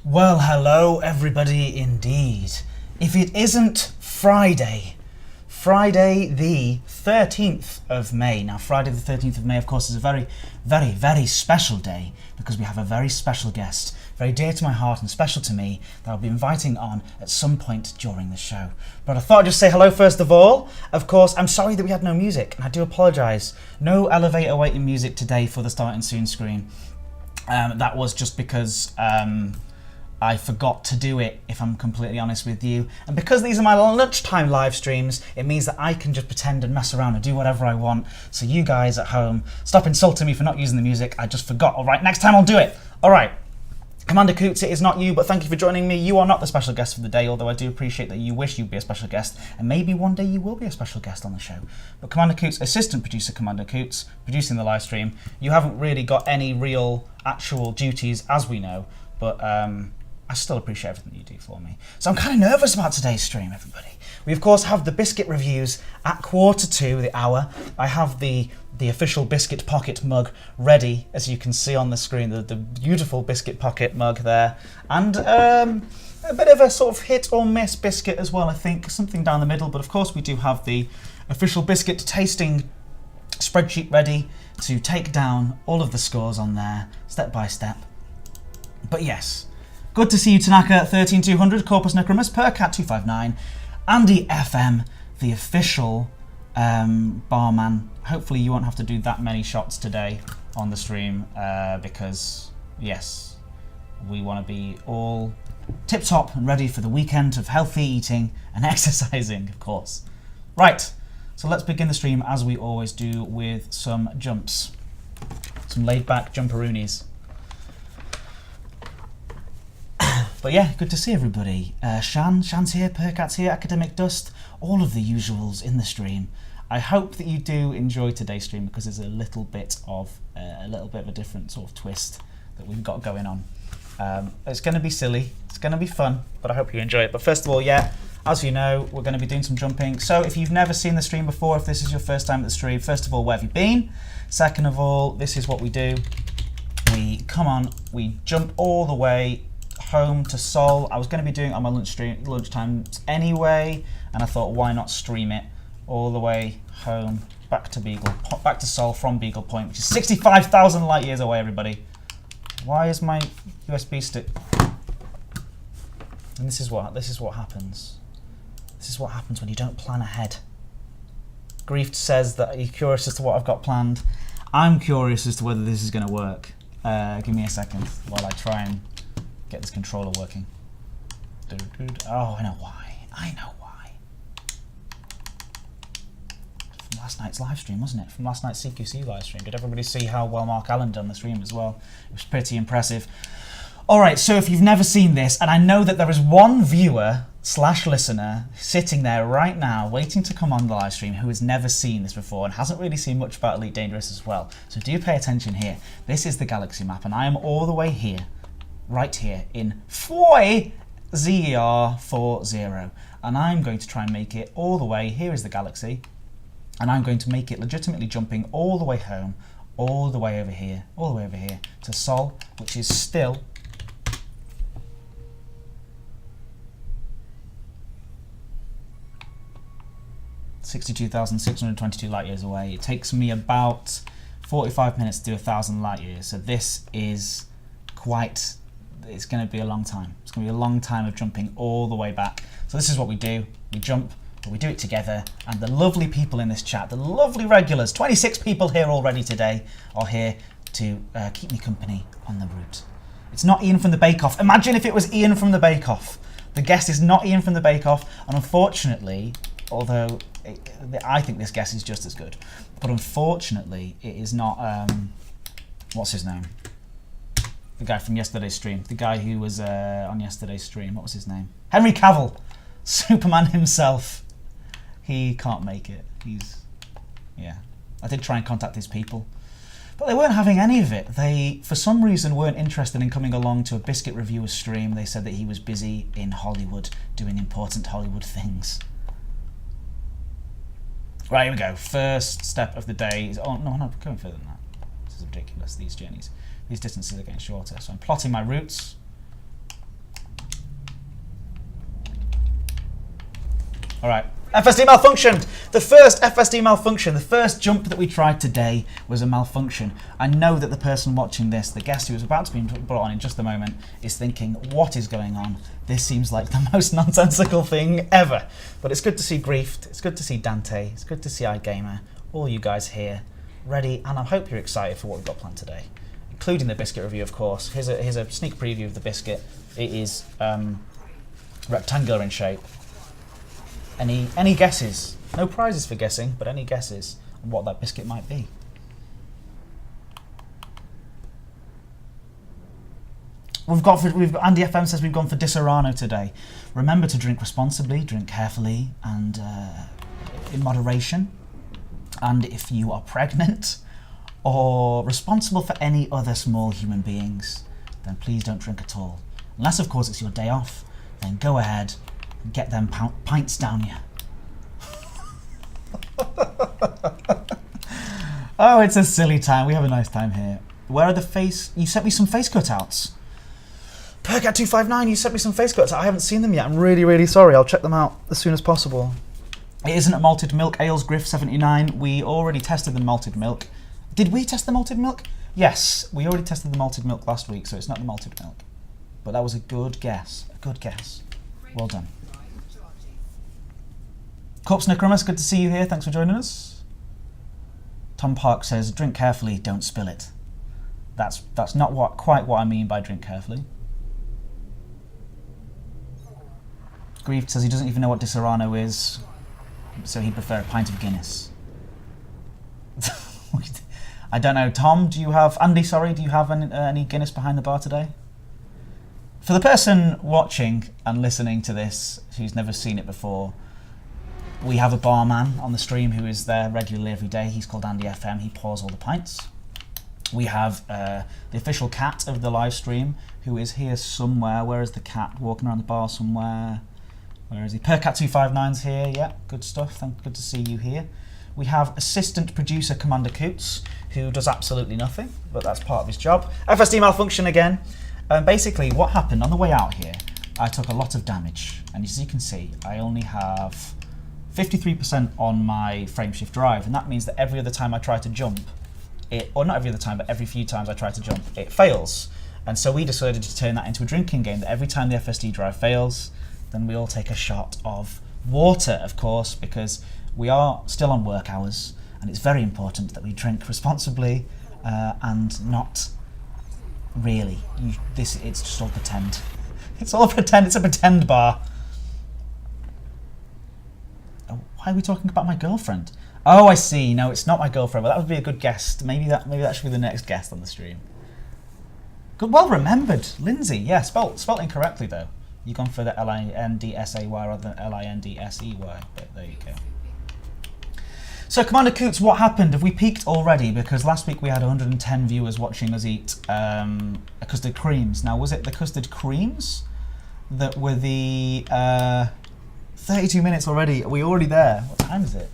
Well, hello everybody indeed. If it isn't Friday the 13th of May. Now, Friday the 13th of May, of course, is a very, very, very special day because we have a very special guest, very dear to my heart and special to me, that I'll be inviting on at some point during the show. But I thought I'd just say hello first of all. Of course, I'm sorry that we had no music, and I do apologise. No elevator waiting music today for the Starting Soon screen. That was just because I forgot to do it, if I'm completely honest with you. And because these are my lunchtime live streams, it means that I can just pretend and mess around and do whatever I want. So you guys at home, stop insulting me for not using the music. I just forgot. All right, next time I'll do it. All right. Commander Coots, it is not you, but thank you for joining me. You are not the special guest for the day, although I do appreciate that you wish you'd be a special guest, and maybe one day you will be a special guest on the show. But Commander Coots, assistant producer Commander Coots, producing the live stream, you haven't really got any real actual duties, as we know, but I still appreciate everything you do for me. So I'm kind of nervous about today's stream, everybody. We, of course, have the Biscuit reviews at 1:45 the hour. I have the official Biscuit pocket mug ready, as you can see on the screen, the beautiful Biscuit pocket mug there. And a bit of a sort of hit or miss Biscuit as well, I think, something down the middle. But of course we do have the official Biscuit tasting spreadsheet ready to take down all of the scores on there, step by step. But yes, good to see you, Tanaka 13200, Corpus Necromus, Percat 259, Andy FM, the official barman. Hopefully you won't have to do that many shots today on the stream because, yes, we want to be all tip-top and ready for the weekend of healthy eating and exercising, of course. Right, so let's begin the stream as we always do with some jumps. Some laid-back jumperoonies. But yeah, good to see everybody. Shan's here, Percat's here, Academic Dust, all of the usuals in the stream. I hope that you do enjoy today's stream because there's a little bit of a different sort of twist that we've got going on. It's going to be silly, it's going to be fun, but I hope you enjoy it. But first of all, yeah, as you know, we're going to be doing some jumping. So if you've never seen the stream before, if this is your first time at the stream, first of all, where have you been? Second of all, this is what we do. We come on, we jump all the way home to Seoul. I was going to be doing it on my lunchtime anyway, and I thought, why not stream it all the way home back to Seoul from Beagle Point, which is 65,000 light years away. Everybody, why is my USB stick? And this is what happens. This is what happens when you don't plan ahead. Grief says that he's curious as to what I've got planned. I'm curious as to whether this is going to work. Give me a second while I try and get this controller working. Oh, I know why. From last night's live stream, wasn't it? From last night's CQC live stream. Did everybody see how well Mark Allen done the stream as well? It was pretty impressive. Alright, so if you've never seen this, and I know that there is one viewer / listener sitting there right now waiting to come on the live stream who has never seen this before and hasn't really seen much about Elite Dangerous as well. So do pay attention here. This is the galaxy map, and I am all the way here, right here in Foy ZER40, and I'm going to try and make it all the way. Here is the galaxy, and I'm going to make it legitimately jumping all the way home, all the way over here to Seoul, which is still 62,622 light years away. It takes me about 45 minutes to do 1,000 light years, so this is quite, it's going to be a long time. It's going to be a long time of jumping all the way back. So this is what we do. We jump, but we do it together, and the lovely people in this chat, the lovely regulars, 26 people here already today, are here to keep me company on the route. It's not Ian from the Bake Off. Imagine if it was Ian from the Bake Off. The guest is not Ian from the Bake Off, and unfortunately, although I think this guess is just as good, but unfortunately it is not, what's his name? The guy from yesterday's stream. The guy who was on yesterday's stream. What was his name? Henry Cavill. Superman himself. He can't make it. Yeah. I did try and contact his people, but they weren't having any of it. They, for some reason, weren't interested in coming along to a Biscuit reviewer stream. They said that he was busy in Hollywood doing important Hollywood things. Right, here we go. First step of the day is... Oh, no, I'm not going further than that. This is ridiculous, these journeys. These distances are getting shorter. So I'm plotting my routes. All right. FSD malfunctioned. The first FSD malfunction, the first jump that we tried today was a malfunction. I know that the person watching this, the guest who is about to be brought on in just a moment, is thinking, what is going on? This seems like the most nonsensical thing ever. But it's good to see Griefed, it's good to see Dante, it's good to see iGamer, all you guys here, ready, and I hope you're excited for what we've got planned today, including the Biscuit review, of course. Here's a sneak preview of the Biscuit. It is rectangular in shape. Any guesses? No prizes for guessing, but any guesses on what that biscuit might be? Andy FM says we've gone for Disaronno today. Remember to drink responsibly, drink carefully, and in moderation. And if you are pregnant or responsible for any other small human beings, then please don't drink at all. Unless, of course, it's your day off. Then go ahead and get them pints down you. Oh, it's a silly time. We have a nice time here. Where are the face... You sent me some face cutouts. Percat259, you sent me some face cutouts. I haven't seen them yet. I'm really, really sorry. I'll check them out as soon as possible. It isn't a malted milk. Ales Griff 79. We already tested the malted milk. Did we test the malted milk? Yes, we already tested the malted milk last week, so it's not the malted milk. But that was a good guess. A good guess. Well done. Corpse Necromus, good to see you here. Thanks for joining us. Tom Park says, drink carefully, don't spill it. That's not quite what I mean by drink carefully. Grief says he doesn't even know what Disaronno is, so he'd prefer a pint of Guinness. I don't know. Tom, do you have... Andy, sorry, do you have any Guinness behind the bar today? For the person watching and listening to this who's never seen it before, we have a barman on the stream who is there regularly every day. He's called Andy FM. He pours all the pints. We have the official cat of the live stream who is here somewhere. Where is the cat? Walking around the bar somewhere. Where is he? Percat259's here. Yeah, good stuff. Good to see you here. We have assistant producer Commander Coots, who does absolutely nothing, but that's part of his job. FSD malfunction again. Basically, what happened on the way out here, I took a lot of damage. And as you can see, I only have 53% on my frameshift drive, and that means that every other time I try to jump, or not every other time, but every few times I try to jump, it fails. And so we decided to turn that into a drinking game, that every time the FSD drive fails, then we all take a shot of water, of course, because we are still on work hours, and it's very important that we drink responsibly and not really. It's just all pretend. It's all pretend. It's a pretend bar. Oh, why are we talking about my girlfriend? Oh, I see. No, it's not my girlfriend. Well, that would be a good guest. Maybe that should be the next guest on the stream. Good, well remembered, Lindsay. Yeah, spelt incorrectly though. You've gone for the L-I-N-D-S-A-Y rather than L-I-N-D-S-E-Y. But there you go. So, Commander Coots, what happened? Have we peaked already? Because last week we had 110 viewers watching us eat custard creams. Now, was it the custard creams that were the 32 minutes already? Are we already there? What time is it?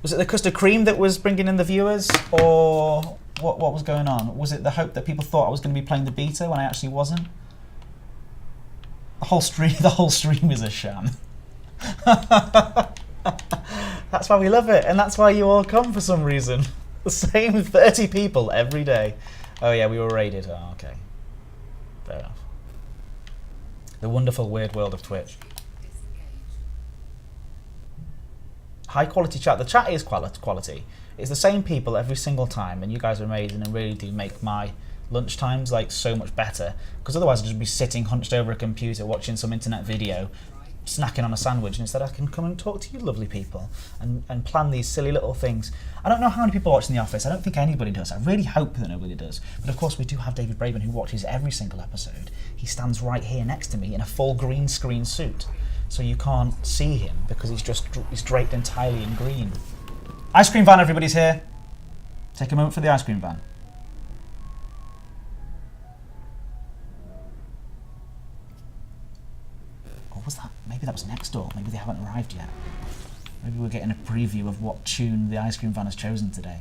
Was it the custard cream that was bringing in the viewers, or what was going on? Was it the hope that people thought I was going to be playing the beta when I actually wasn't? The whole stream is a sham. That's why we love it, and that's why you all come for some reason. The same 30 people every day. Oh yeah, we were raided. Oh, okay. Fair enough. The wonderful weird world of Twitch. High quality chat. The chat is quality. It's the same people every single time, and you guys are amazing and really do make my lunch times like so much better. Because otherwise I'd just be sitting hunched over a computer watching some internet video, snacking on a sandwich, and instead I can come and talk to you lovely people and plan these silly little things. I don't know how many people watch in the office. I don't think anybody does. I really hope that nobody does. But of course we do have David Braben, who watches every single episode. He stands right here next to me in a full green screen suit, so you can't see him because he's draped entirely in green. Ice cream van, everybody's here. Take a moment for the ice cream van. Or was that? Maybe that was next door. Maybe they haven't arrived yet. Maybe we're getting a preview of what tune the ice cream van has chosen today.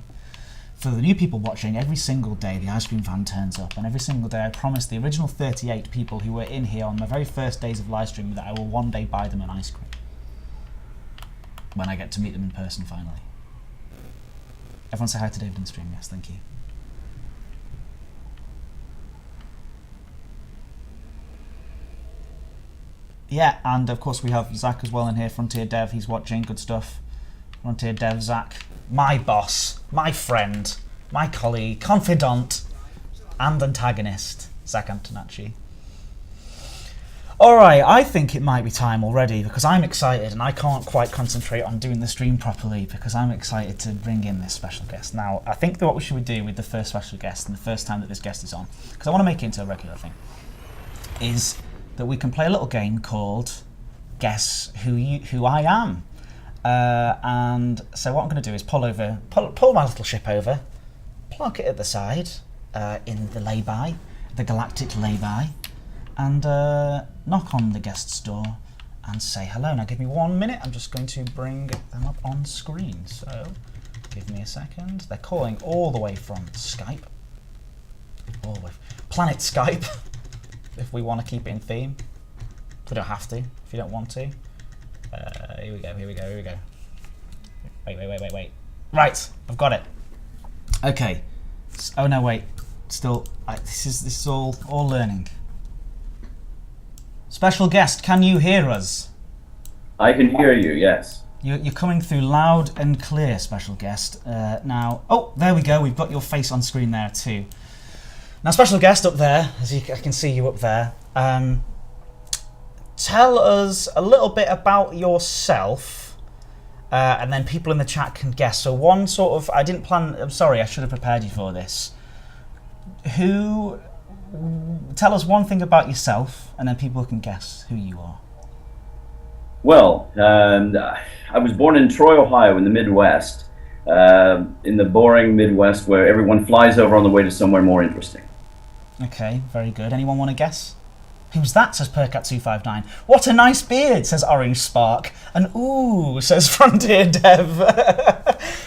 For the new people watching, every single day the ice cream van turns up, and every single day I promise the original 38 people who were in here on my very first days of live streaming that I will one day buy them an ice cream. when I get to meet them in person finally. Everyone say hi to David in the stream. Yes, thank you. Yeah, and of course we have Zach as well in here, Frontier Dev, he's watching, good stuff. Frontier Dev, Zach, my boss, my friend, my colleague, confidant, and antagonist, Zach Antonacci. Alright, I think it might be time already because I'm excited and I can't quite concentrate on doing the stream properly because I'm excited to bring in this special guest. Now, I think that what we should do with the first special guest and the first time that this guest is on, because I want to make it into a regular thing, is that we can play a little game called Guess Who I Am. And so what I'm going to do is pull my little ship over, plonk it at the side in the lay-by, the galactic lay-by, and knock on the guest's door and say hello. Now give me 1 minute, I'm just going to bring them up on screen. So give me a second. They're calling all the way from Skype. All the way, Planet Skype. If we want to keep it in theme. We don't have to, if you don't want to. Here we go. Wait. Right, I've got it. Okay. Oh no, wait. Still, this is all learning. Special guest, can you hear us? I can hear you, yes. You're coming through loud and clear, special guest. Now, oh, there we go. We've got your face on screen there too. Now, special guest up there, I can see you up there. Tell us a little bit about yourself, and then people in the chat can guess. So one sort of, I'm sorry, I should have prepared you for this. Tell us one thing about yourself, and then people can guess who you are. Well, I was born in Troy, Ohio, in the Midwest, in the boring Midwest where everyone flies over on the way to somewhere more interesting. Okay, very good. Anyone want to guess? Who's that, says Percat259. What a nice beard, says Orange Spark. And ooh, says Frontier Dev.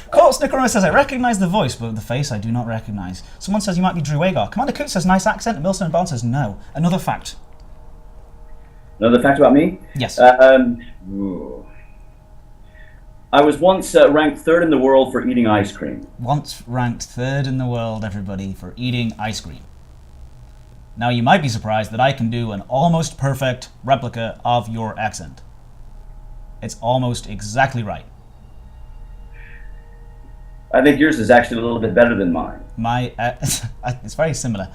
Court Snickerama says, I recognise the voice, but the face I do not recognise. Someone says you might be Drew Wagar. Commander Coot says, nice accent. And Milson and Barnes says, no. Another fact. Another fact about me? Yes. I was once ranked 3rd in the world for eating ice cream. Once ranked 3rd in the world, everybody, for eating ice cream. Now, you might be surprised that I can do an almost perfect replica of your accent. It's almost exactly right. I think yours is actually a little bit better than mine. It's very similar.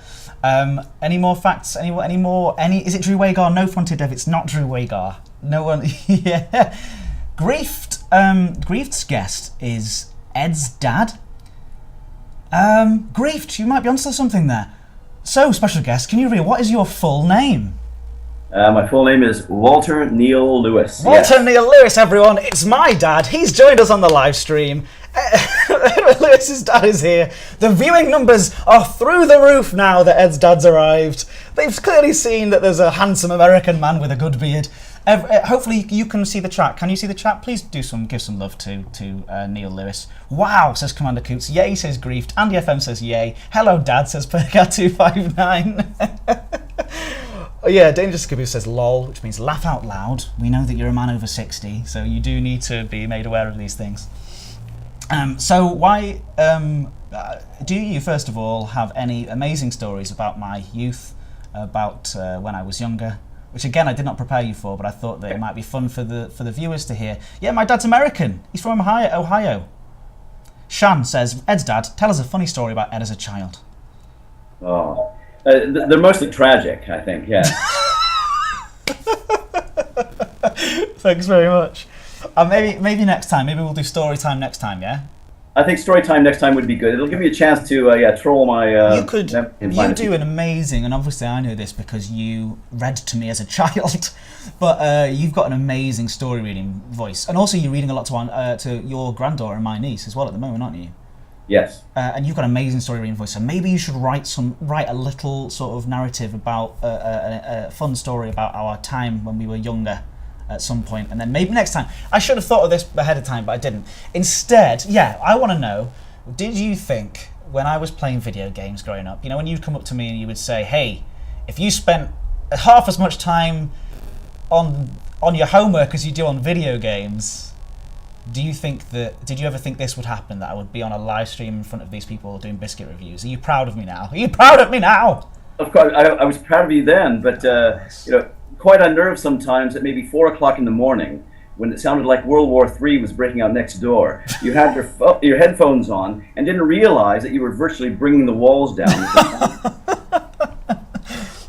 Any more facts? Any? Is it Drew Wagar? No, Frontier Dev. It's not Drew Wagar. No one. Yeah. Griefed's guest is Ed's dad. Griefed, you might be onto something there. So, special guest, can you read what is your full name? My full name is Walter Neil Lewis. Walter Neil Lewis, everyone. It's my dad. He's joined us on the live stream. Lewis's dad is here. The viewing numbers are through the roof now that Ed's dad's arrived. They've clearly seen that there's a handsome American man with a good beard. Hopefully you can see the chat. Can you see the chat? Please give some love to Neil Lewis. Wow, says Commander Coots. Yay, says Griefed. Andy FM says yay. Hello, Dad, says Percat259. Oh, yeah, Dangerous Skiboo says lol, which means laugh out loud. We know that you're a man over 60, so you do need to be made aware of these things. So why do you, first of all, have any amazing stories about my youth, about when I was younger? Which again I did not prepare you for, but I thought that it might be fun for the viewers to hear. Yeah, my dad's American. He's from Ohio. Shan says, Ed's dad, tell us a funny story about Ed as a child. Oh, they're mostly tragic, I think. Yeah. Thanks very much. Maybe next time. Maybe we'll do story time next time. Yeah. I think story time next time would be good. It'll give me a chance to troll my. You do an amazing, and obviously I know this because you read to me as a child, but you've got an amazing story reading voice, and also you're reading a lot to your granddaughter and my niece as well at the moment, aren't you? Yes. And you've got an amazing story reading voice, so maybe you should write a little sort of narrative about a fun story about our time when we were younger. At some point, and then maybe next time. I should have thought of this ahead of time, but I didn't. Instead, yeah, I want to know, did you think, when I was playing video games growing up, you know, when you'd come up to me and you would say, hey, if you spent half as much time on your homework as you do on video games, do you think did you ever think this would happen, that I would be on a live stream in front of these people doing biscuit reviews? Are you proud of me now? Are you proud of me now? Of course, I was proud of you then, but quite unnerved sometimes at maybe 4 o'clock in the morning when it sounded like World War III was breaking out next door. You had your headphones on and didn't realize that you were virtually bringing the walls down.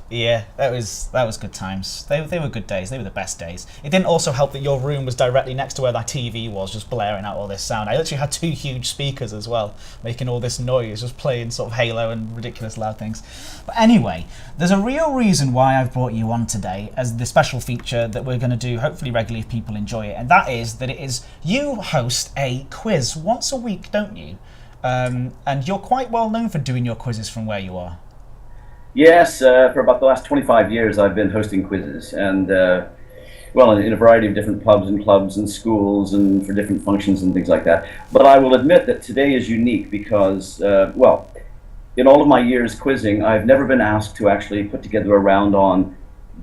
Yeah, that was good times. They were good days. They were the best days. It didn't also help that your room was directly next to where that TV was, just blaring out all this sound. I literally had 2 huge speakers as well, making all this noise, just playing sort of Halo and ridiculous loud things. But anyway, there's a real reason why I've brought you on today as the special feature that we're going to do, hopefully regularly if people enjoy it, and that is that it is you host a quiz once a week, don't you? And you're quite well known for doing your quizzes from where you are. Yes, for about the last 25 years I've been hosting quizzes, and in a variety of different pubs and clubs and schools and for different functions and things like that. But I will admit that today is unique because, in all of my years quizzing, I've never been asked to actually put together a round on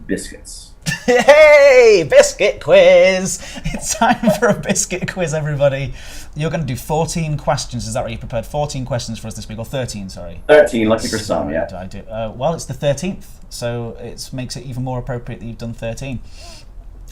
biscuits. Hey, biscuit quiz! It's time for a biscuit quiz, everybody. You're going to do 14 questions. Is that right? You prepared 14 questions for us this week, or 13? Sorry. 13, lucky for some. Yeah. I do. Well, it's the 13th, so it makes it even more appropriate that you've done 13.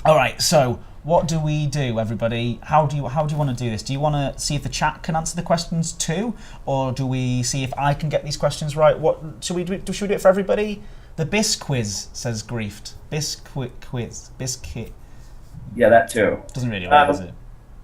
All right. So, what do we do, everybody? How do you want to do this? Do you want to see if the chat can answer the questions too, or do we see if I can get these questions right? What should we do? Should we do it for everybody? The Bisquiz says griefed. Biscuit quiz. Biscuit. Yeah, that too. Doesn't really work, does it?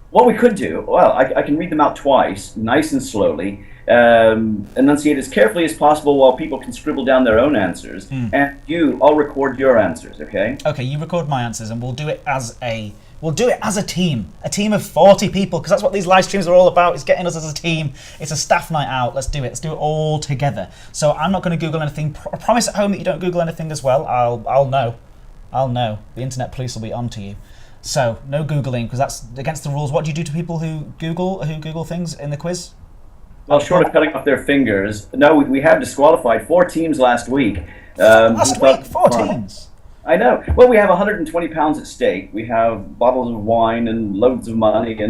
What we could do, I can read them out twice, nice and slowly, enunciate as carefully as possible while people can scribble down their own answers. And I'll record your answers, okay? Okay, you record my answers, and we'll do it as a team of 40 people, because that's what these live streams are all about, is getting us as a team. It's a staff night out. Let's do it. Let's do it all together. So I'm not going to Google anything. I promise at home that you don't Google anything as well. I'll know. The internet police will be on to you. So no Googling, because that's against the rules. What do you do to people who Google things in the quiz? Well, short of cutting off their fingers, no, we have disqualified 4 teams last week. 4 teams? I know. Well, we have 120 pounds at stake. We have bottles of wine and loads of money,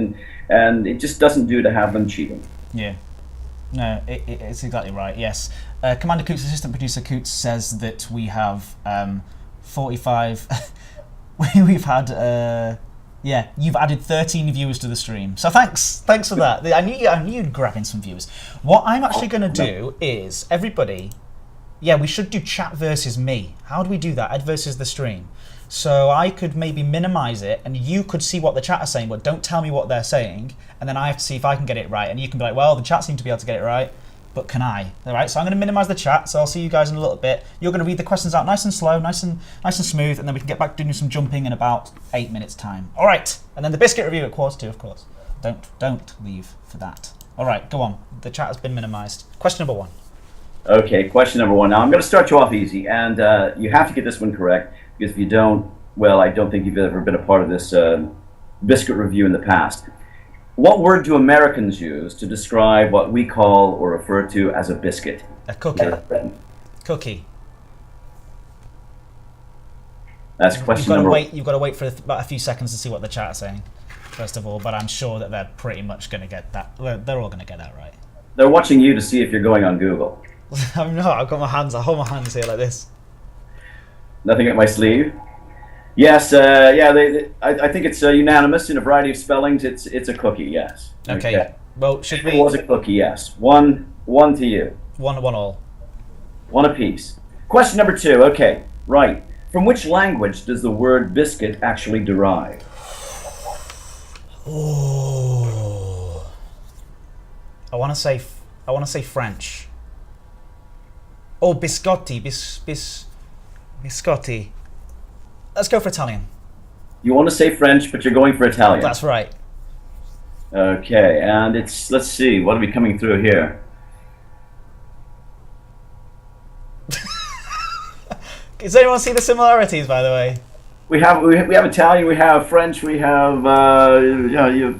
and it just doesn't do to have them cheating. Yeah. No, it's exactly right, yes. Commander Coots, assistant producer Coots, says that we have 45... We've had, you've added 13 viewers to the stream. So thanks for that. I knew you'd grab in some viewers. What I'm actually going to do is, everybody, we should do chat versus me. How do we do that? Ed versus the stream. So I could maybe minimize it, and you could see what the chat are saying, but don't tell me what they're saying, and then I have to see if I can get it right. And you can be like, well, the chat seem to be able to get it right, but can I? All right, so I'm going to minimize the chat, so I'll see you guys in a little bit. You're going to read the questions out nice and slow, nice and smooth, and then we can get back to doing some jumping in about 8 minutes' time. All right, and then the biscuit review at 2:15, of course. Don't leave for that. All right, go on. The chat has been minimized. Question number 1. Okay, question number 1. Now, I'm going to start you off easy, and you have to get this one correct, because if you don't, well, I don't think you've ever been a part of this biscuit review in the past. What word do Americans use to describe what we call or refer to as a biscuit? A cookie. Cookie. That's question number 1. You've got to wait for about a few seconds to see what the chat are saying, first of all, but I'm sure that they're pretty much going to get that. They're all going to get that right. They're watching you to see if you're going on Google. I'm not. I've got my hands. I hold my hands here like this. Nothing at my sleeve. Yes, I think it's unanimous in a variety of spellings. It's a cookie, yes. Okay. Well, should we? It was a cookie, yes. One to you. One all. One apiece. Question number 2. Okay, right. From which language does the word biscuit actually derive? Oh. I want to say French. Oh, biscotti, biscotti. Let's go for Italian. You want to say French, but you're going for Italian. That's right. Okay, and let's see, what are we coming through here? Does anyone see the similarities, by the way? We have Italian, we have French, we have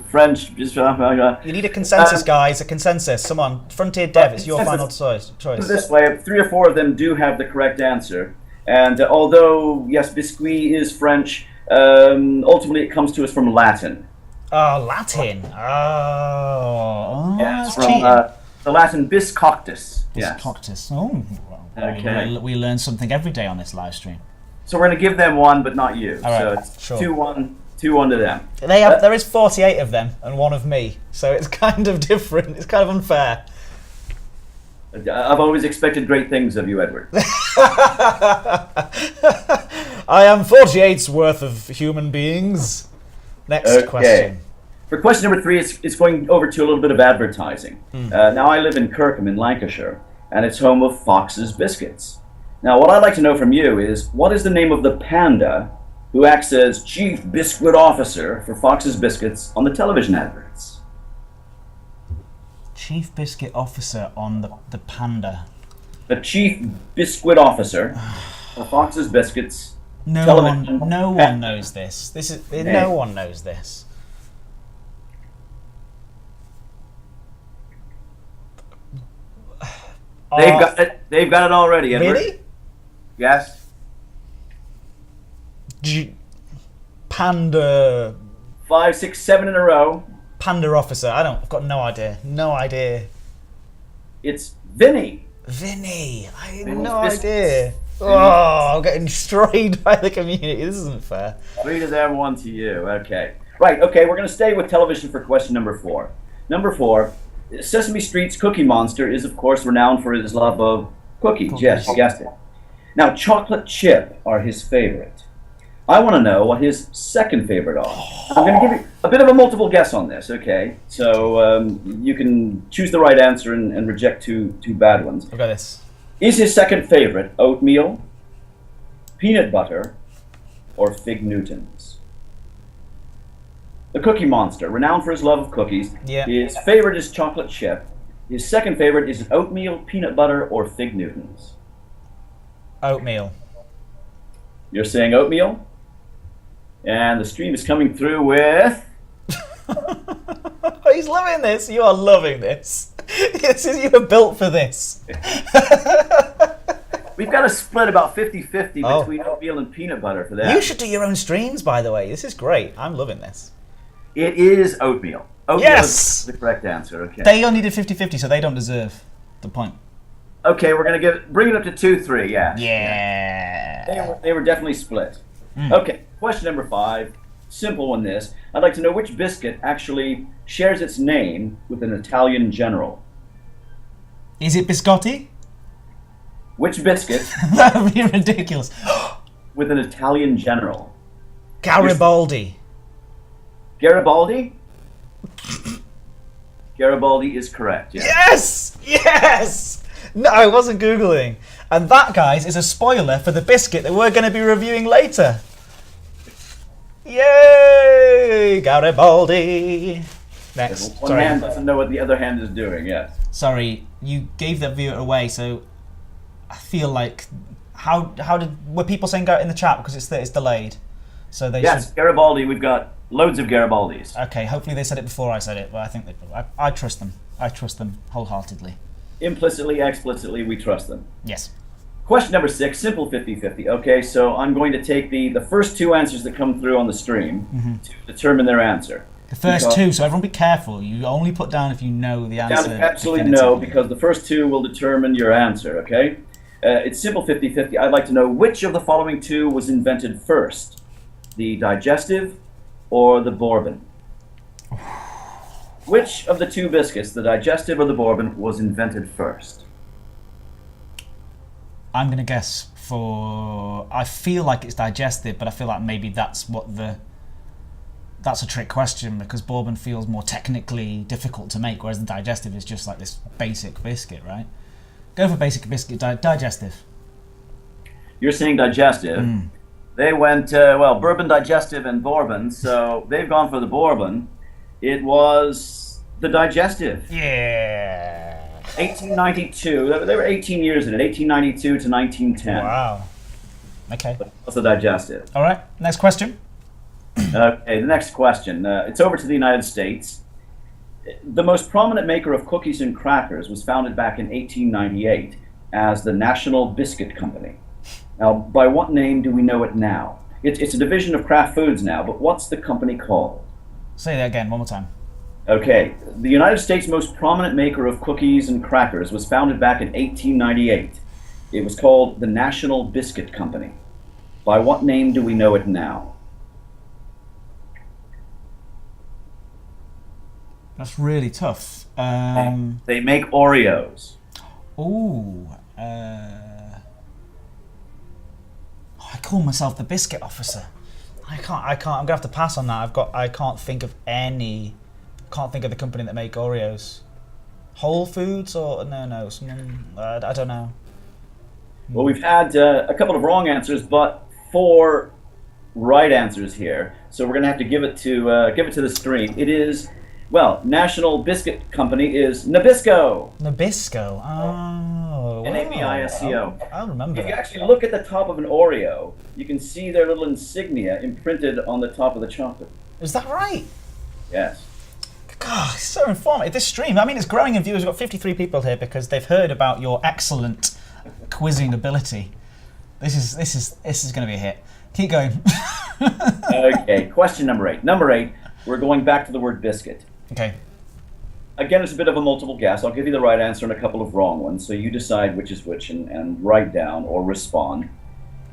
French. You need a consensus, guys. A consensus. Come on, Frontier Dev. It's your final choice. Put it this way: 3 or 4 of them do have the correct answer. And although yes, Biscuit is French, ultimately it comes to us from Latin. Oh, Latin. Oh, Yeah, that's it's from cheating. the Latin biscoctus. Yes. Coctus. Oh, well, Okay. we learn something every day on this live stream. So we're going to give them one, but not you. All right, So it's sure. 2-1, 2-1 to them. There is 48 of them and one of me, so it's kind of different. It's kind of unfair. I've always expected great things of you, Edward. I am 48's worth of human beings. Next question. For question number 3, it's going over to a little bit of advertising. Now, I live in Kirkham in Lancashire, and it's home of Fox's Biscuits. Now, what I'd like to know from you is, what is the name of the panda who acts as Chief Biscuit Officer for Fox's Biscuits on the television adverts? Chief Biscuit Officer on the panda. The Chief Biscuit Officer for Fox's Biscuits. No one knows this. No one knows this. They've got it. They've got it already, Edward. Really? Yes. Panda. 5, 6, 7 in a row. Panda officer. I've got no idea. No idea. It's Vinny. Vinny. I had Vinny's no Biscuits. idea. Oh, I'm getting strayed by the community. This isn't fair. 3 to them, 1 to you. Okay. Right, okay, we're going to stay with television for question number 4. Number 4, Sesame Street's Cookie Monster is, of course, renowned for his love of cookies. Yes, you guessed it. Now, chocolate chip are his favorite. I want to know what his second favorite are. I'm going to give you a bit of a multiple guess on this, okay? So you can choose the right answer and reject two bad ones. I've got this. Is his second favorite oatmeal, peanut butter, or Fig Newtons? The Cookie Monster, renowned for his love of cookies. Yeah. His favorite is chocolate chip. His second favorite is oatmeal, peanut butter, or Fig Newtons. Oatmeal. You're saying oatmeal? And the stream is coming through with... He's loving this. You are loving this. You were built for this. We've got a split about 50-50 Oh. between oatmeal and peanut butter for that. You should do your own streams, by the way. This is great. I'm loving this. It is oatmeal. Oatmeal Yes! is the correct answer, okay. They only did 50-50, so they don't deserve the point. Okay, we're going to bring it up to 2-3, yeah. Yeah. They were definitely split. Okay, question number 5. Simple one this. I'd like to know which biscuit actually shares its name with an Italian general. Is it biscotti? Which biscuit That would be ridiculous. with an Italian general? Garibaldi. Garibaldi? Garibaldi is correct, yeah. Yes! Yes! No, I wasn't Googling. And that, guys, is a spoiler for the biscuit that we're going to be reviewing later. Yay! Garibaldi. Next. One Sorry. hand doesn't know what the other hand is doing, yes. Sorry, you gave that viewer away, so I feel like were people saying go in the chat because it's delayed? So they Yes, should. Garibaldi, we've got loads of Garibaldis. Okay, hopefully they said it before I said it, but I think I trust them. I trust them wholeheartedly. Implicitly, explicitly, we trust them. Yes. Question number 6, simple 50-50. Okay, so I'm going to take the first 2 answers that come through on the stream to determine their answer. The first 2, so everyone be careful. You only put down if you know the answer. Down to absolutely no, because the first 2 will determine your answer, okay? It's simple 50-50. I'd like to know which of the following 2 was invented first, the digestive or the bourbon? Which of the 2 biscuits, the digestive or the bourbon, was invented first? I'm going to guess I feel like it's digestive, but I feel like maybe that's a trick question because bourbon feels more technically difficult to make, whereas the digestive is just like this basic biscuit, right? Go for basic biscuit, digestive. You're saying digestive. They went, bourbon, digestive, and bourbon, so they've gone for the bourbon. It was the digestive. Yeah. 1892. They were 18 years in it, 1892 to 1910. Wow. Okay. That's the digestive. All right, next question. Okay, the next question. It's over to the United States. The most prominent maker of cookies and crackers was founded back in 1898 as the National Biscuit Company. Now, by what name do we know it now? It's a division of Kraft Foods now, but what's the company called? Say that again, one more time. Okay. The United States' most prominent maker of cookies and crackers was founded back in 1898. It was called the National Biscuit Company. By what name do we know it now? That's really tough. They make Oreos. Ooh. I call myself the biscuit officer. I can't. I'm gonna have to pass on that. I can't think of any. Can't think of the company that make Oreos. Whole Foods or no. I don't know. Well, we've had a couple of wrong answers, but 4 right answers here. So we're gonna have to give it to the stream. It is. Well, National Biscuit Company is Nabisco. Nabisco. Oh. Nabisco. I remember. If you actually look at the top of an Oreo, you can see their little insignia imprinted on the top of the chocolate. Is that right? Yes. God, it's so informative. This stream, I mean, it's growing in viewers. We've got 53 people here because they've heard about your excellent quizzing ability. This is going to be a hit. Keep going. Okay. Question number 8. Number 8. We're going back to the word biscuit. Okay. Again, it's a bit of a multiple guess. I'll give you the right answer and a couple of wrong ones, so you decide which is which and write down or respond.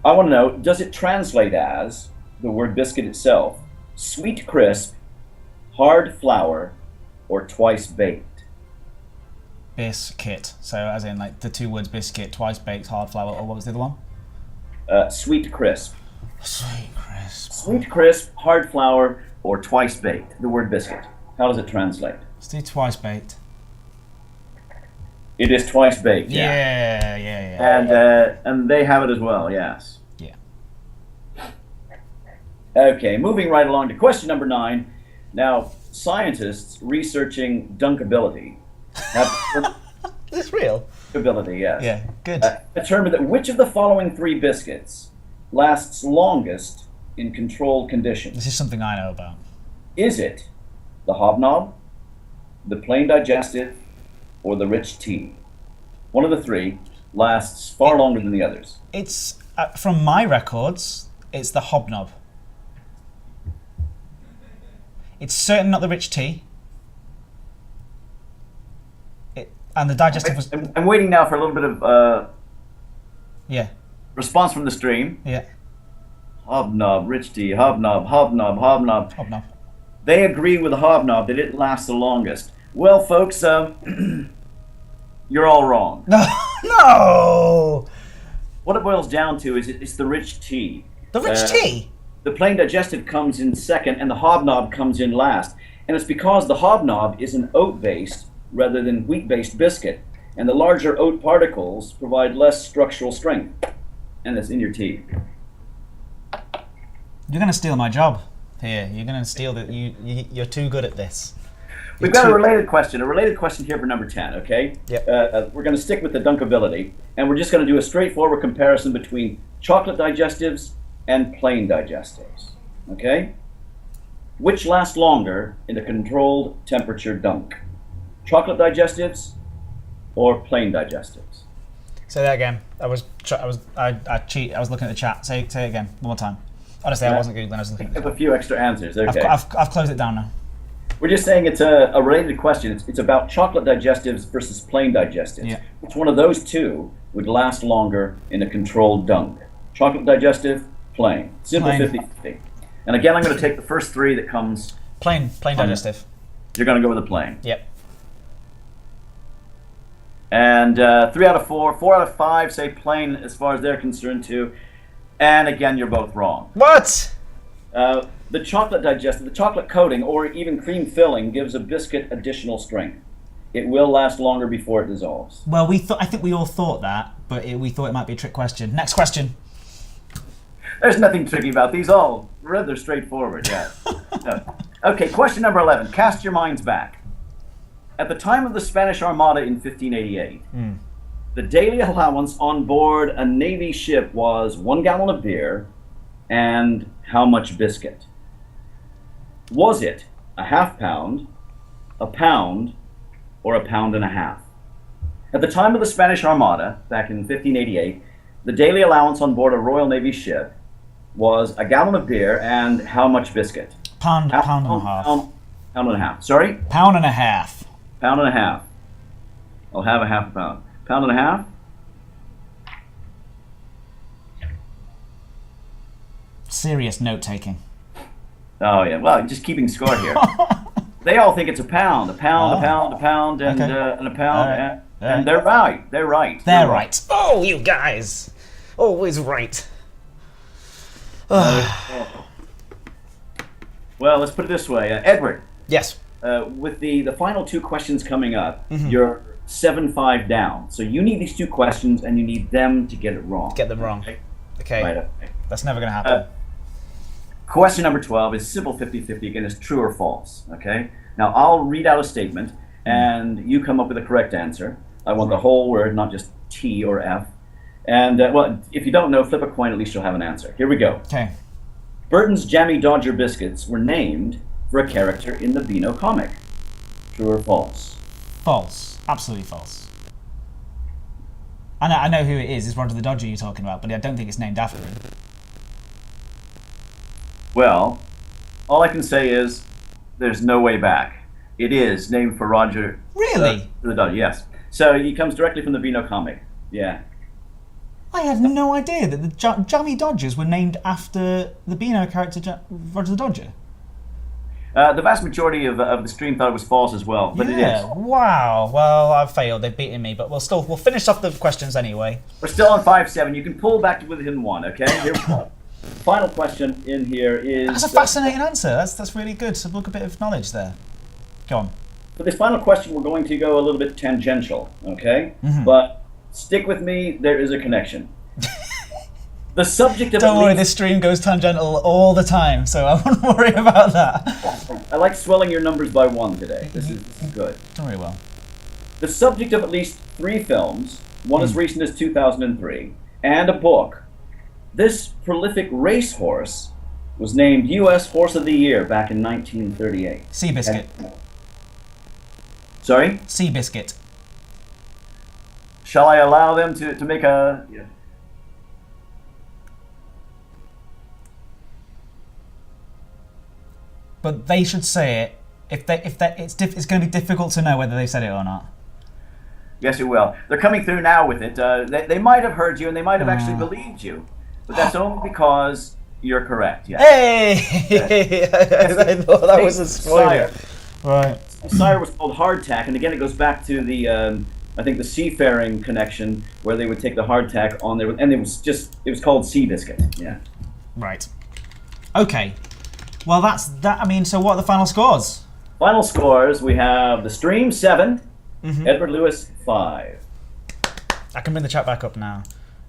I want to know, does it translate as, the word biscuit itself, sweet crisp, hard flour, or twice baked? Biscuit. So as in like the 2 words biscuit, twice baked, hard flour, or what was the other one? Sweet crisp. Sweet crisp. Sweet crisp, hard flour, or twice baked, the word biscuit. How does it translate? Let's do twice baked. It is twice baked, Yeah. And they have it as well, yes. Yeah. Okay, moving right along to question number 9. Now, scientists researching dunkability have Is this real? dunkability, yes. Yeah, good. Determined that which of the following 3 biscuits lasts longest in controlled conditions? This is something I know about. Is it the hobnob, the plain digestive, or the rich tea? One of the 3 lasts far longer than the others. It's, from my records, it's the hobnob. It's certainly not the rich tea. And the digestive was... I'm waiting now for a little bit of Yeah. response from the stream. Yeah. Hobnob, rich tea, hobnob, hobnob, hobnob. Hobnob. They agree with the hobnob that it lasts the longest. Well, folks, you're all wrong. No! What it boils down to is it's the rich tea. The rich tea? The plain digestive comes in second, and the hobnob comes in last. And it's because the hobnob is an oat-based rather than wheat-based biscuit, and the larger oat particles provide less structural strength, and it's in your tea. You're going to steal my job here. You're going to steal that. You're too good at this. We've got a related question here for number 10, okay? Yep. We're going to stick with the dunkability, and we're just going to do a straightforward comparison between chocolate digestives and plain digestives, okay? Which last longer in a controlled temperature dunk? Chocolate digestives or plain digestives? Say that again. I was looking at the chat. Say it again one more time. Honestly, I wasn't good when I was looking at I the have a few extra answers, okay. I've closed it down now. We're just saying it's a related question. It's about chocolate digestives versus plain digestives. Yeah. Which one of those 2 would last longer in a controlled dunk? Chocolate digestive, plain. Simple Plain. 50-50. And again, I'm going to take the first 3 that comes. Plain digestive. You're going to go with the plain. Yep. And 3 out of 4, 4 out of 5 say plain as far as they're concerned too. And again, you're both wrong. What? The chocolate digestive, the chocolate coating, or even cream filling gives a biscuit additional strength. It will last longer before it dissolves. Well, I think we all thought that, but we thought it might be a trick question. Next question. There's nothing tricky about these. All rather straightforward, yeah. No. Okay, question number 11. Cast your minds back. At the time of the Spanish Armada in 1588, the daily allowance on board a Navy ship was 1 gallon of beer and how much biscuit? Was it a ½ pound, a pound, or a pound and a half? At the time of the Spanish Armada, back in 1588, the daily allowance on board a Royal Navy ship was a gallon of beer and how much biscuit? Pound and a half. Pound and a half. Sorry? Pound and a half. Pound and a half. I'll have a half a pound. Pound and a half? Serious note-taking. Oh, yeah. Well, just keeping score here. They all think it's a pound, a pound, a pound, a pound, and, Okay. And a pound. All right. And they're right. They're right. They're right. Oh, you guys. Always right. Well, let's put it this way. Edward, Yes. with the final two questions coming up, you're 7-5 down. So you need these two questions, and you need them to get it wrong. Get them wrong. Okay. Right, okay. That's never going to happen. Question number 12 is simple 50-50. Again, it's true or false. Okay? Now, I'll read out a statement, and you come up with a correct answer. I want the whole word, not just T or F. And, well, if you don't know, flip a coin, at least you'll have an answer. Here we go. Okay. Burton's Jammy Dodger biscuits were named for a character in the Beano comic. True or false? False. Absolutely false. I know who it is. It's Roger the Dodger you're talking about, but I don't think it's named after him. Well, all I can say is there's no way back. It is named for Roger. Really? The Dodger, yes. So he comes directly from the Beano comic. Yeah. I had no idea that the Jammy Dodgers were named after the Beano character Roger the Dodger. The vast majority of the stream thought it was false as well, but it is. Wow. Well, I've failed. They've beaten me, but we'll finish off the questions anyway. We're still on 5-7. You can pull back to within one, okay? Here we go. Final question in here is... That's a fascinating answer. That's really good. So look, a bit of knowledge there. Go on. For this final question, we're going to go a little bit tangential, okay? But stick with me, there is a connection. The subject of... Don't worry, this stream goes tangential all the time, so I won't worry about that. I like swelling your numbers by one today. This is good. Done really well. The subject of at least 3 films, one as recent as 2003, and a book. This prolific racehorse was named U.S. Horse of the Year back in 1938. Seabiscuit. Sorry? Seabiscuit. Shall I allow them to make a... Yeah. But they should say it. It's going to be difficult to know whether they said it or not. Yes, it will. They're coming through now with it. They might have heard you, and they might have actually believed you. But that's only because you're correct. Yeah. Hey! I thought that was a spoiler. Right. Sire was called hardtack, and again it goes back to the I think the seafaring connection where they would take the hardtack on there, and it was called Seabiscuit. Yeah. Right. Okay. Well, that's that. I mean, so what are the final scores? Final scores: we have the stream 7, Edward Lewis 5. I can bring the chat back up now.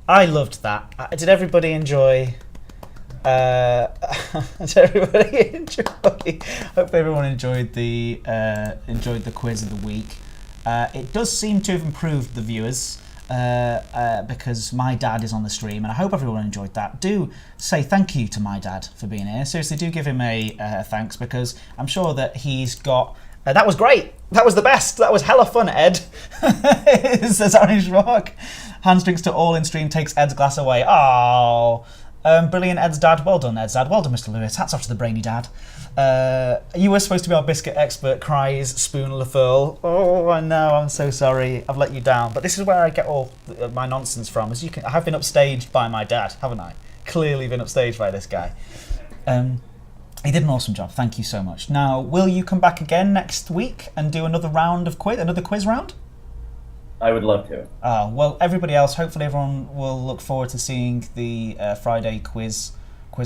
I loved that. Did everybody enjoy? Did everybody enjoy? Hope everyone enjoyed the quiz of the week. It does seem to have improved the viewers because my dad is on the stream, and I hope everyone enjoyed that. Do say thank you to my dad for being here. Seriously, do give him a thanks, because I'm sure that he's got. That was great. That was the best. That was hella fun, Ed. Says Orange Rock. Handstrings to all in stream takes Ed's glass away. Oh, brilliant, Ed's dad. Well done, Ed's dad. Well done, Mr. Lewis. Hats off to the brainy dad. You were supposed to be our biscuit expert, cries Spoon LaFurl. Oh, I know. I'm so sorry. I've let you down. But this is where I get all my nonsense from. As you can, I have been upstaged by my dad, haven't I? Clearly been upstaged by this guy. He did an awesome job. Thank you so much. Now, will you come back again next week and do another round of another quiz round? I would love to. Well, everybody else, hopefully everyone will look forward to seeing the Friday quiz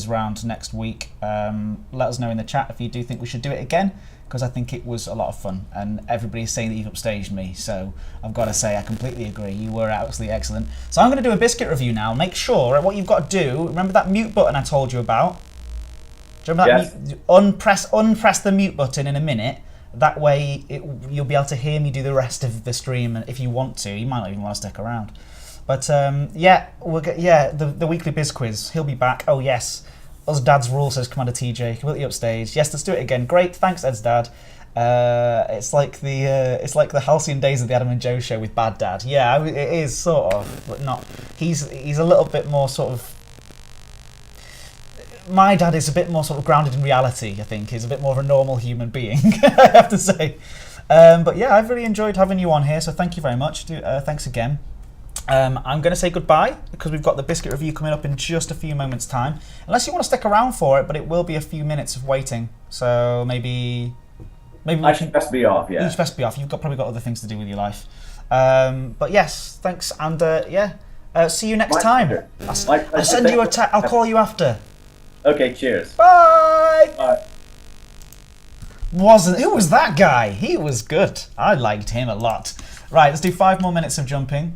round next week. Let us know in the chat if you do think we should do it again, because I think it was a lot of fun, and everybody's saying that you've upstaged me, so I've got to say I completely agree. You were absolutely excellent. So I'm going to do a biscuit review now. Make sure what you've got to do, remember that mute button I told you about? Do you remember that? Yes. Unpress the mute button in a minute. That way you'll be able to hear me do the rest of the stream, and if you want to. You might not even want to stick around. But the weekly biz quiz. He'll be back. Oh yes, us dad's rule says Commander TJ completely upstage. Yes, let's do it again. Great, thanks Ed's dad. It's like the halcyon days of the Adam and Joe show with Bad Dad. Yeah, it is sort of, but not. He's a little bit more sort of my dad is a bit more sort of grounded in reality, I think. He's a bit more of a normal human being, I have to say. But yeah, I've really enjoyed having you on here, so thank you very much. Thanks again. I'm going to say goodbye because we've got the Biscuit review coming up in just a few moments' time. Unless you want to stick around for it, but it will be a few minutes of waiting. So maybe I should best be off, yeah. You should best be off. You've probably got other things to do with your life. But yes, thanks, and yeah, see you next time. I'll send you a text. I'll call you after. Okay, cheers. Bye. Bye. Who was that guy? He was good. I liked him a lot. Right, let's do 5 more minutes of jumping.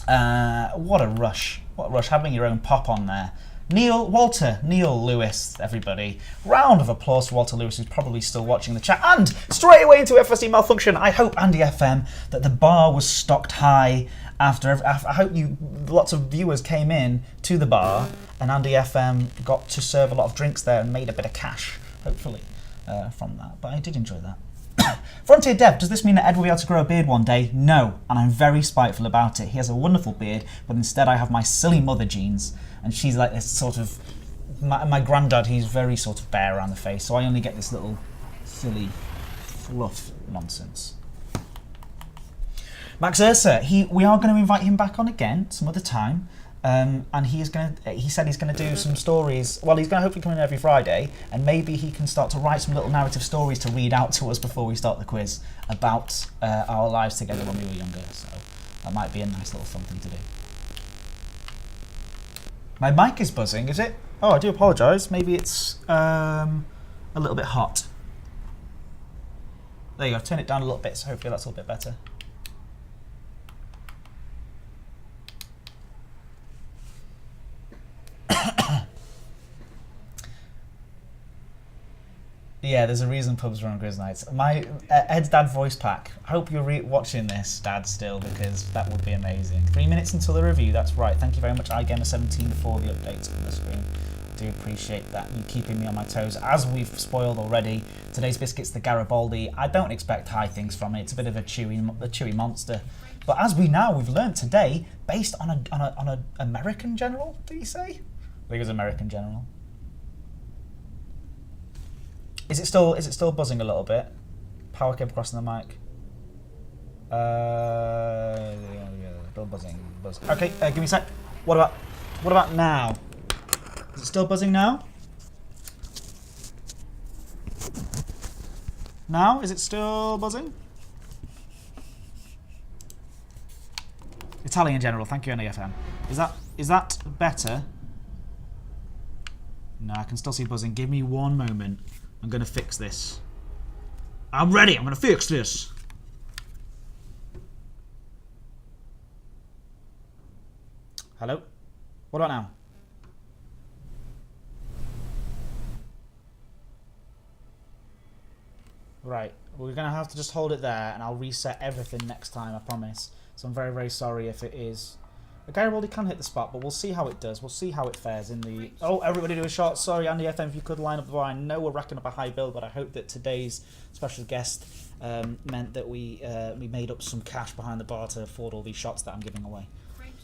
What a rush. What a rush, having your own pop on there. Neil Lewis, everybody. Round of applause for Walter Lewis, who's probably still watching the chat. And straight away into FSD malfunction. I hope, Andy FM, that the bar was stocked high after. I hope lots of viewers came in to the bar, and Andy FM got to serve a lot of drinks there and made a bit of cash, hopefully, from that. But I did enjoy that. Frontier Dev, does this mean that Ed will be able to grow a beard one day? No, and I'm very spiteful about it. He has a wonderful beard, but instead I have my silly mother genes, and she's like this sort of... My granddad, he's very sort of bare around the face, so I only get this little silly fluff nonsense. Max Ursa, we are going to invite him back on again some other time. And he said he's going to do some stories. Well, he's going to hopefully come in every Friday, and maybe he can start to write some little narrative stories to read out to us before we start the quiz about our lives together when we were younger. So that might be a nice little fun thing to do. My mic is buzzing, is it? Oh, I do apologise. Maybe it's a little bit hot. There you go. I've turned it down a little bit, so hopefully that's a little bit better. Yeah, there's a reason pubs run quiz nights. My Ed's dad voice pack. I hope you're watching this, Dad, still, because that would be amazing. 3 minutes until the review, that's right. Thank you very much, iGamer17, for the updates on the screen. Do appreciate that, you keeping me on my toes. As we've spoiled already, today's Biscuits, the Garibaldi. I don't expect high things from it. It's a bit of a chewy monster. But as we've learned today, based on an American general, did he say? I think it was American general. Is it still buzzing a little bit? Power came across in the mic. Still buzzing. Okay, give me a sec. What about now? Is it still buzzing now? Now, is it still buzzing? Italian general, thank you, NAFM. Is that better? No, I can still see buzzing. Give me 1 moment. I'm going to fix this. I'm ready. I'm going to fix this. Hello? What about now? Right. We're going to have to just hold it there, and I'll reset everything next time, I promise. So I'm very, very sorry if it is... Garibaldi can hit the spot, but we'll see how it does. We'll see how it fares in the... Oh, everybody do a shot. Sorry, Andy FM, if you could line up the bar. I know we're racking up a high bill, but I hope that today's special guest meant that we made up some cash behind the bar to afford all these shots that I'm giving away.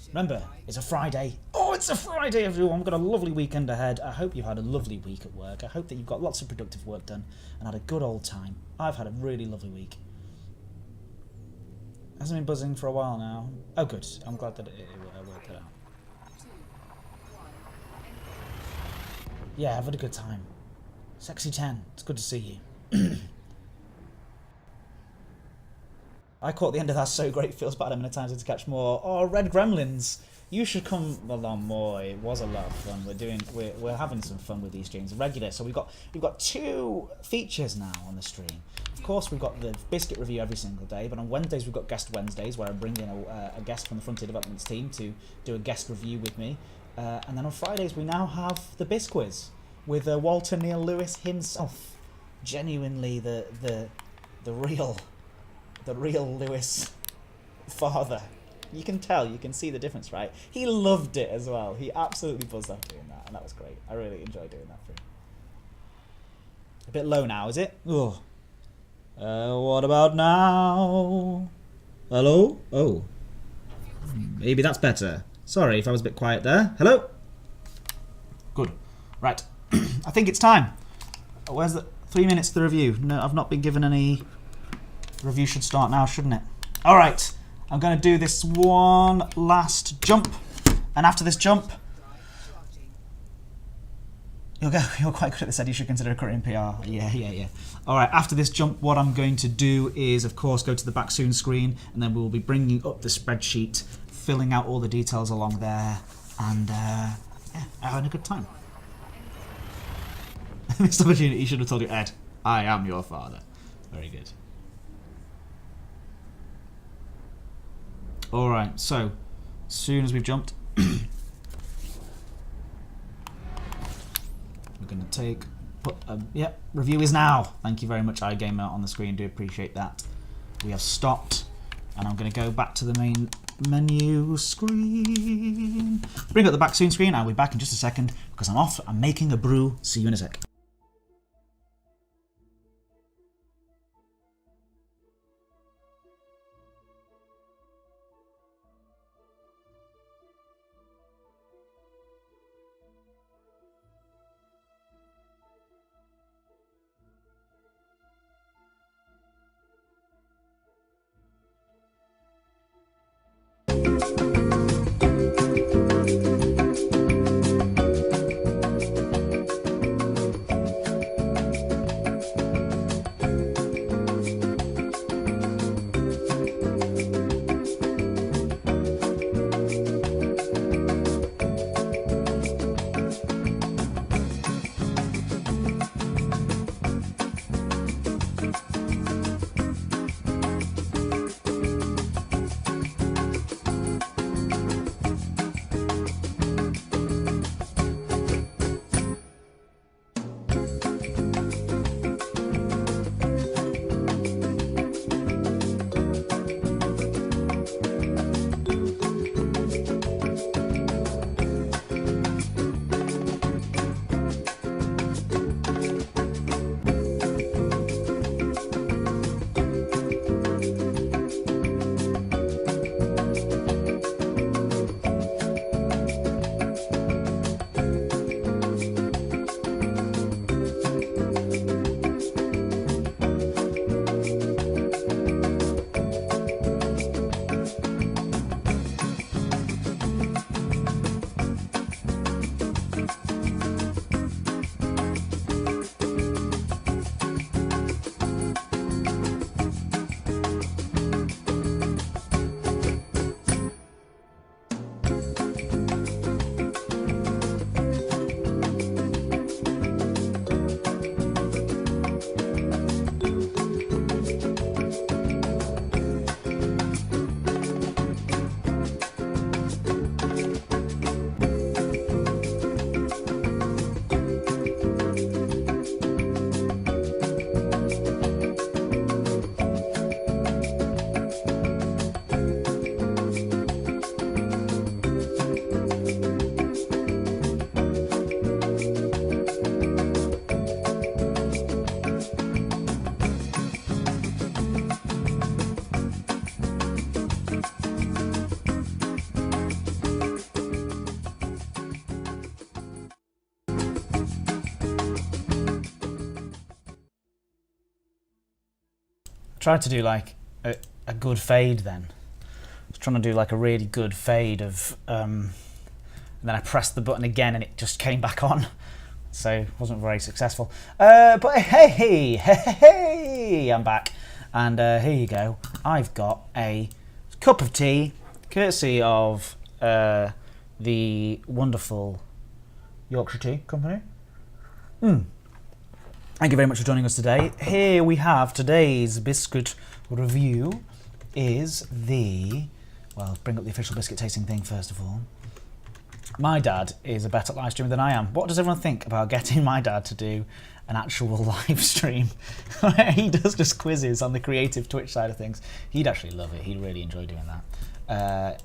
Remember, it's a Friday. Oh, it's a Friday, everyone. We've got a lovely weekend ahead. I hope you've had a lovely week at work. I hope that you've got lots of productive work done and had a good old time. I've had a really lovely week. Hasn't been buzzing for a while now. Oh, good. I'm glad that it worked out. Yeah, I've had a good time. Sexy 10. It's good to see you. I caught the end of that so great. Feels bad. I'm in a time to catch more. Oh, Red Gremlins. You should come along more. It was a lot of fun. We're having some fun with these streams regular. So we've got 2 features now on the stream. Of course, we've got the Biscuit review every single day, but on Wednesdays we've got Guest Wednesdays, where I bring in a guest from the Frontier Developments team to do a guest review with me. And then on Fridays we now have the Bisquiz with Walter Neil Lewis himself, genuinely the real Lewis father. You can tell, you can see the difference, right? He loved it as well. He absolutely buzzed off doing that, and that was great. I really enjoyed doing that for him. A bit low now, is it? Ugh. What about now? Hello? Oh. Maybe that's better. Sorry if I was a bit quiet there. Hello? Good. Right. I think it's time. Where's the 3 minutes to the review? No, I've not been given any. The review should start now, shouldn't it? All right, I'm going to do this one last jump, and after this jump, you're quite good at this, Ed. You should consider a career in PR. Yeah. All right, after this jump, what I'm going to do is, of course, go to the back soon screen, and then we'll be bringing up the spreadsheet, filling out all the details along there, and having a good time. Missed opportunity. Should have told you, Ed, I am your father. Very good. All right, so as soon as we've jumped, we're going to review is now. Thank you very much, iGamer, on the screen. Do appreciate that. We have stopped, and I'm going to go back to the main menu screen. Bring up the back soon screen. I'll be back in just a second because I'm off. I'm making a brew. See you in a sec. Tried to do like a good fade then. I was trying to do like a really good fade of, and then I pressed the button again and it just came back on. So it wasn't very successful. But hey, I'm back. And here you go. I've got a cup of tea, courtesy of the wonderful Yorkshire Tea Company. Thank you very much for joining us today. Here we have today's biscuit review is well, bring up the official biscuit tasting thing first of all. My dad is a better live streamer than I am. What does everyone think about getting my dad to do an actual live stream? He does just quizzes on the creative Twitch side of things. He'd actually love it. He'd really enjoy doing that.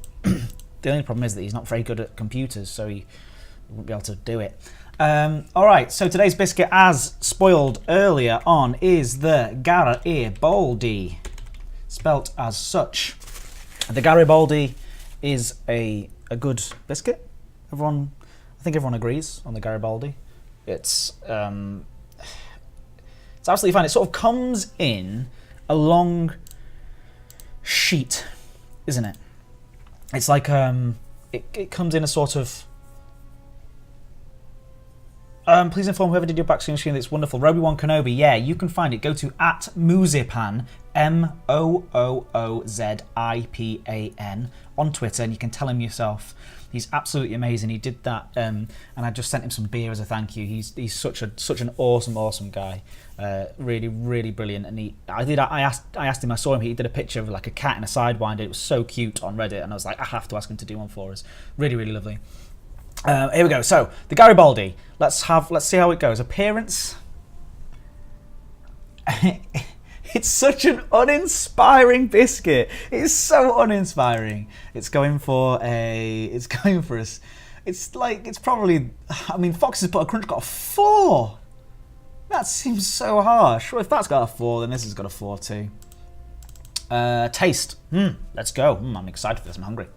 The only problem is that he's not very good at computers, so he wouldn't be able to do it. All right, so today's biscuit, as spoiled earlier on, is the Garibaldi, spelt as such. The Garibaldi is a good biscuit. I think everyone agrees on the Garibaldi. It's absolutely fine. It sort of comes in a long sheet, isn't it? It's like it comes in a sort of. Please inform whoever did your backstory machine that it's wonderful. Roby1 Kenobi, yeah, you can find it. Go to @Moozipan, MOOOZIPAN, on Twitter, and you can tell him yourself. He's absolutely amazing. He did that, and I just sent him some beer as a thank you. He's such an awesome guy. Really, really brilliant. And I asked him. I saw him. He did a picture of like a cat in a sidewinder. It was so cute on Reddit, and I was like, I have to ask him to do one for us. Really, really lovely. Here we go. So the Garibaldi. Let's see how it goes. Appearance. It's such an uninspiring biscuit. It's so uninspiring. It's going for it's probably. I mean, Fox's Butter Crunch got a 4. That seems so harsh. Well, if that's got a 4, then this has got a 4 too. Taste. Let's go. I'm excited for this. I'm hungry.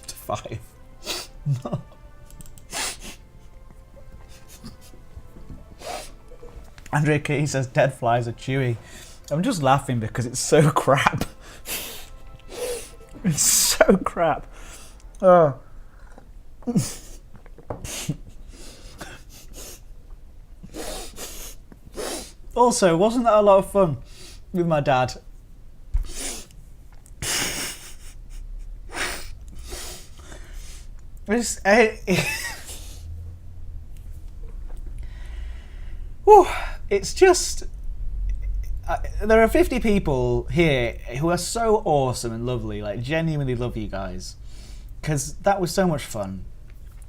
To 5. No. Andrea Kitty says dead flies are chewy. I'm just laughing because it's so crap. It's so crap. Oh. Also, wasn't that a lot of fun with my dad? It's just there are 50 people here who are so awesome and lovely, like genuinely love you guys, because that was so much fun,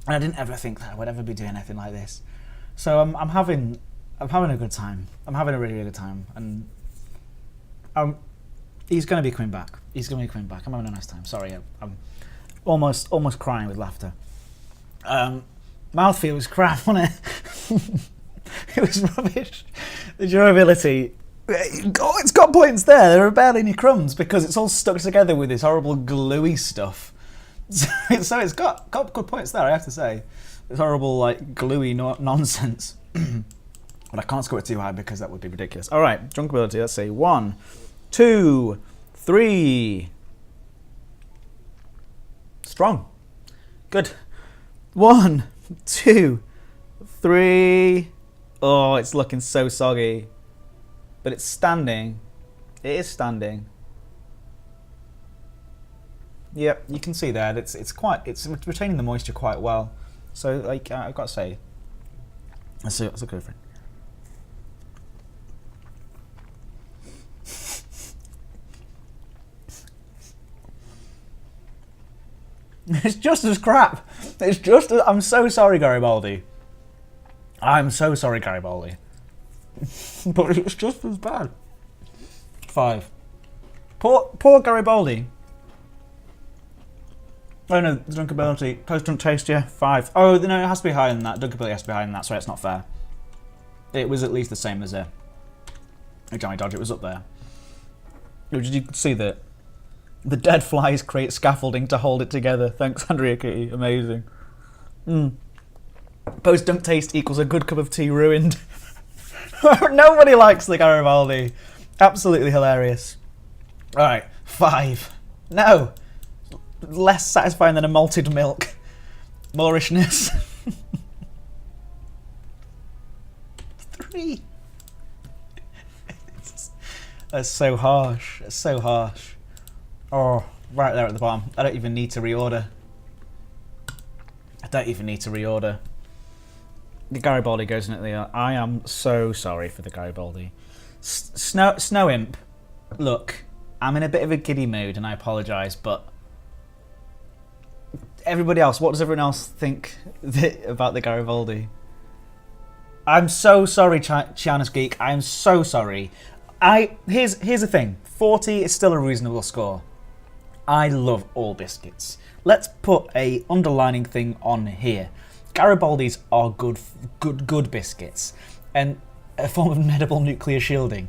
and I didn't ever think that I would ever be doing anything like this. So I'm having a good time. I'm having a really, really good time, and he's going to be coming back. He's going to be coming back. I'm having a nice time. Sorry, I'm almost crying with laughter. Mouthfeel was crap, wasn't it? It was rubbish. The durability, it's got points there. There are barely any crumbs because it's all stuck together with this horrible gluey stuff. So it's got good points there, I have to say. It's horrible, like, gluey nonsense. But I can't score it too high because that would be ridiculous. All right, drunkability, let's see. 1, 2, 3. Strong. Good. 1, 2, 3. Oh, it's looking so soggy. But it's standing. It is standing. Yep, you can see that. It's retaining the moisture quite well. So, like, I've got to say, that's a good friend. It's just as crap. It's just as, I'm so sorry, Garibaldi. I'm so sorry, Garibaldi. But it's just as bad. 5. Poor Garibaldi. Oh no, the drinkability. Post-drunk taste, yeah, 5. Oh, no, it has to be higher than that. Drinkability has to be higher than that, so it's not fair. It was at least the same as a Johnny Dodge. It was up there. Did you see that? The dead flies create scaffolding to hold it together. Thanks, Andrea Kitty. Amazing. Post-dunk taste equals a good cup of tea ruined. Nobody likes the Garibaldi. Absolutely hilarious. Alright, 5. No. Less satisfying than a malted milk. Moorishness. 3. That's so harsh. It's so harsh. Oh, right there at the bottom. I don't even need to reorder. The Garibaldi goes in at the... I am so sorry for the Garibaldi. Snow Imp, look, I'm in a bit of a giddy mood and I apologise, but everybody else, what does everyone else think about the Garibaldi? I'm so sorry, Chiana's Geek. I am so sorry. Here's the thing. 40 is still a reasonable score. I love all biscuits. Let's put a underlining thing on here. Garibaldis are good biscuits, and a form of edible nuclear shielding.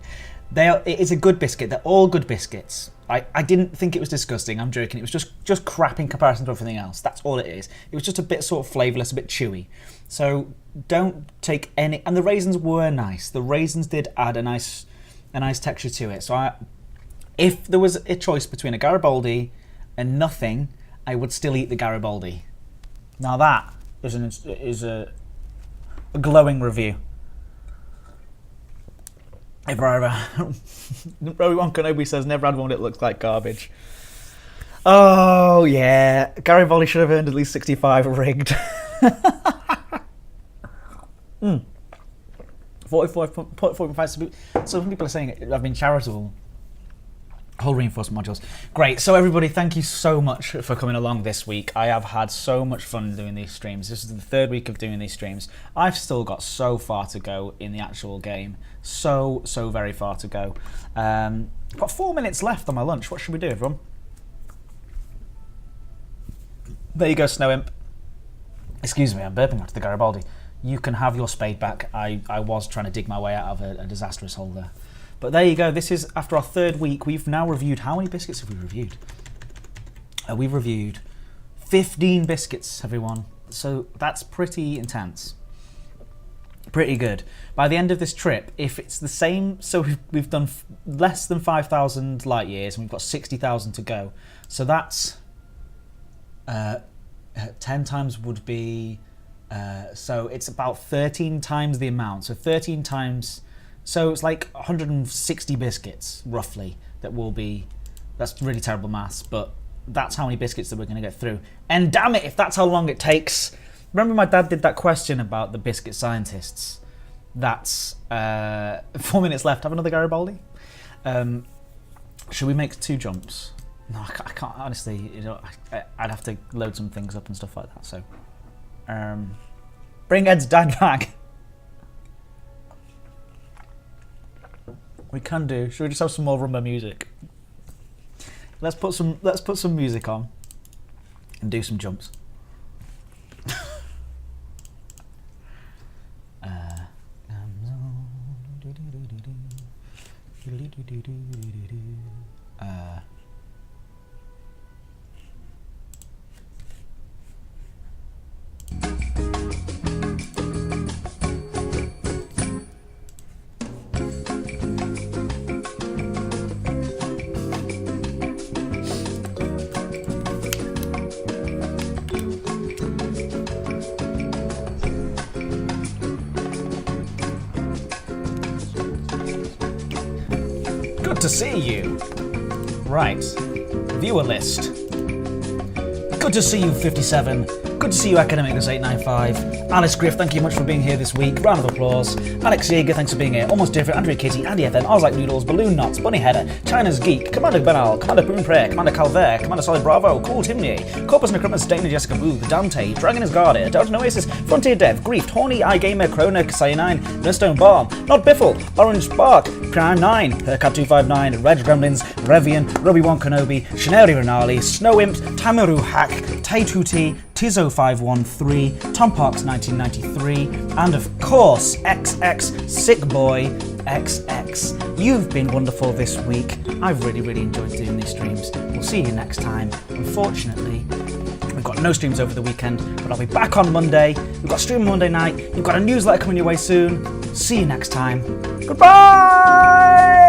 It's a good biscuit. They're all good biscuits. I didn't think it was disgusting. I'm joking. It was just crap in comparison to everything else. That's all it is. It was just a bit sort of flavourless, a bit chewy. So don't take any. And the raisins were nice. The raisins did add a nice texture to it. So if there was a choice between a Garibaldi and nothing, I would still eat the Garibaldi. Now that is a glowing review. If I ever... Rowan Kenobi says, never had one that looks like garbage. Oh, yeah. Garibaldi should have earned at least 65 rigged. 45. Some people are saying I've been charitable. Whole reinforcement modules. Great. So everybody, thank you so much for coming along this week. I have had so much fun doing these streams. This is the third week of doing these streams. I've still got so far to go in the actual game. So very far to go. Got 4 minutes left on my lunch. What should we do, everyone? There you go, Snow Imp. Excuse me, I'm burping after the Garibaldi. You can have your spade back. I was trying to dig my way out of a disastrous hole there. But there you go. This is after our third week. We've now reviewed... How many biscuits have we reviewed? We've reviewed 15 biscuits, everyone. So that's pretty intense. Pretty good. By the end of this trip, if it's the same... So we've done less than 5,000 light years, and we've got 60,000 to go. So that's... 10 times would be... so it's about 13 times the amount. So 13 times... So it's like 160 biscuits, roughly, that will be... That's really terrible maths, but that's how many biscuits that we're going to get through. And damn it, if that's how long it takes... Remember my dad did that question about the biscuit scientists? That's 4 minutes left. Have another Garibaldi? Should we make 2 jumps? No, I can't honestly, I'd have to load some things up and stuff like that, so... bring Ed's dad back! We can do. Should we just have some more rumba music? Let's put some music on and do some jumps. To see you. Right. Viewer list. Good to see you, 57. Good to see you, Academicness895. Alice Griff, thank you much for being here this week. Round of applause. Alex Yeager, thanks for being here. Almost Different, Andrea Kitty, Andy FN, Oz Like Noodles, Balloon Knots, Bunny Header, China's Geek, Commander Benal, Commander Boom Prayer, Commander Calvert, Commander Solid Bravo, Cool Timney, Corpus Necromus, Dana Jessica Booth, Dante, Dragon is Guarded, Delta Oasis, Frontier Death, Grief, Horny, iGamer, Krona, Cyanine, Nurstone Bomb, Not Biffle, Orange Spark, Prime 9, Hercat259, Red Gremlins, Revian, Roby1 Kenobi, Chaneri Renali, Snow Imp, Tamaru Hack, Taituti, Tizo513, Tom Parks 1993, and of course, XX Sick Boy XX. You've been wonderful this week. I've really enjoyed doing these streams. We'll see you next time. Unfortunately, we've got no streams over the weekend, but I'll be back on Monday. We've got a stream on Monday night. You've got a newsletter coming your way soon. See you next time. Goodbye!